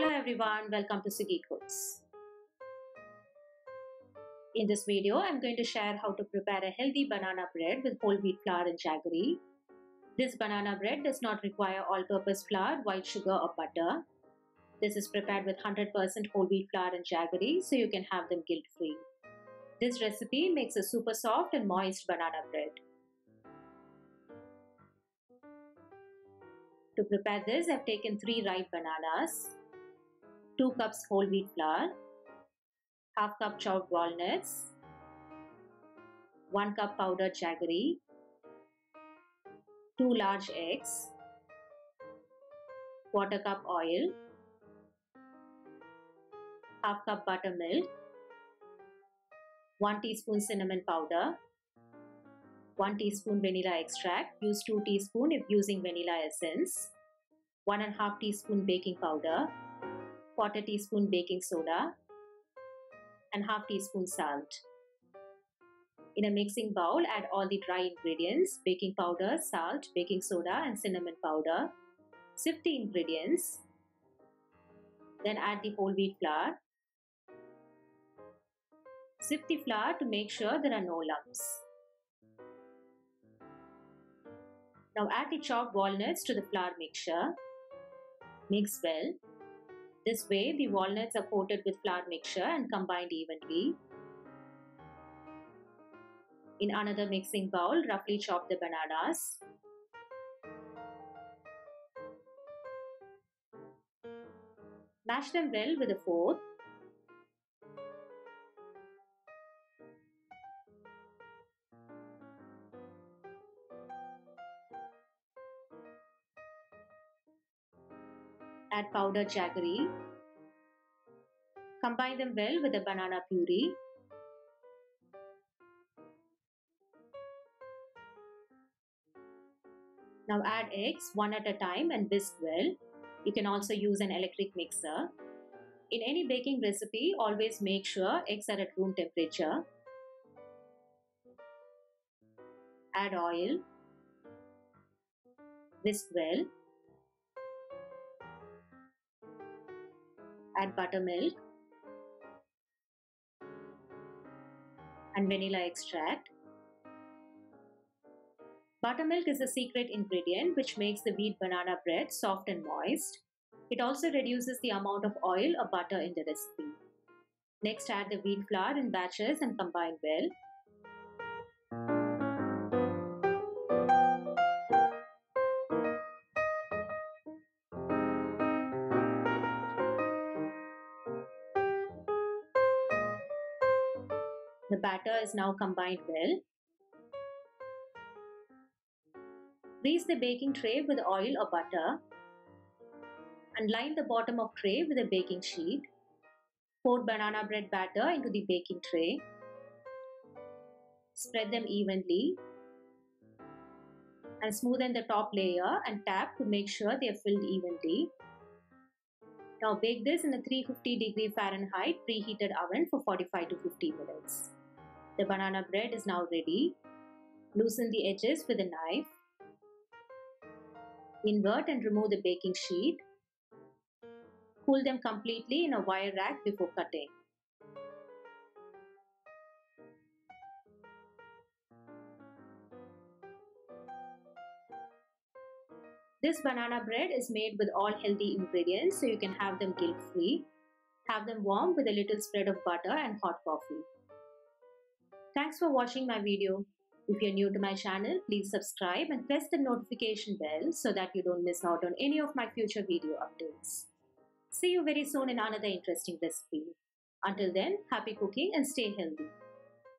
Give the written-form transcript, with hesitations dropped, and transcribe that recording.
Hello everyone, welcome to Sugi Cooks. In this video, I'm going to share how to prepare a healthy banana bread with whole wheat flour and jaggery. This banana bread does not require all-purpose flour, white sugar or butter. This is prepared with 100% whole wheat flour and jaggery, so you can have them guilt-free. This recipe makes a super soft and moist banana bread. To prepare this, I've taken 3 ripe bananas, 2 cups whole wheat flour, half cup chopped walnuts, 1 cup powdered jaggery, 2 large eggs, quarter cup oil, half cup buttermilk, 1 teaspoon cinnamon powder, 1 teaspoon vanilla extract, use 2 teaspoons if using vanilla essence, 1.5 teaspoon baking powder, quarter teaspoon baking soda, and half teaspoon salt. In a mixing bowl, add all the dry ingredients, baking powder, salt, baking soda, and cinnamon powder. Sift the ingredients. Then add the whole wheat flour. Sift the flour to make sure there are no lumps. Now add the chopped walnuts to the flour mixture. Mix well. This way, the walnuts are coated with flour mixture and combined evenly. In another mixing bowl, roughly chop the bananas. Mash them well with a fork. Add powdered jaggery. Combine them well with the banana puree. Now add eggs one at a time and whisk well. You can also use an electric mixer. In any baking recipe, always make sure eggs are at room temperature. Add oil. Whisk well. Add buttermilk and vanilla extract. Buttermilk is a secret ingredient which makes the wheat banana bread soft and moist. It also reduces the amount of oil or butter in the recipe. Next, add the wheat flour in batches and combine well. The batter is now combined well. Grease the baking tray with oil or butter and line the bottom of tray with a baking sheet. Pour banana bread batter into the baking tray. Spread them evenly and smoothen the top layer and tap to make sure they are filled evenly. Now bake this in a 350 Fahrenheit preheated oven for 45 to 50 minutes. The banana bread is now ready. Loosen the edges with a knife. Invert and remove the baking sheet. Cool them completely in a wire rack before cutting. This banana bread is made with all healthy ingredients, so you can have them guilt-free. Have them warm with a little spread of butter and hot coffee. Thanks for watching my video. If you're new to my channel, please subscribe and press the notification bell so that you don't miss out on any of my future video updates. See you very soon in another interesting recipe. Until then, happy cooking and stay healthy.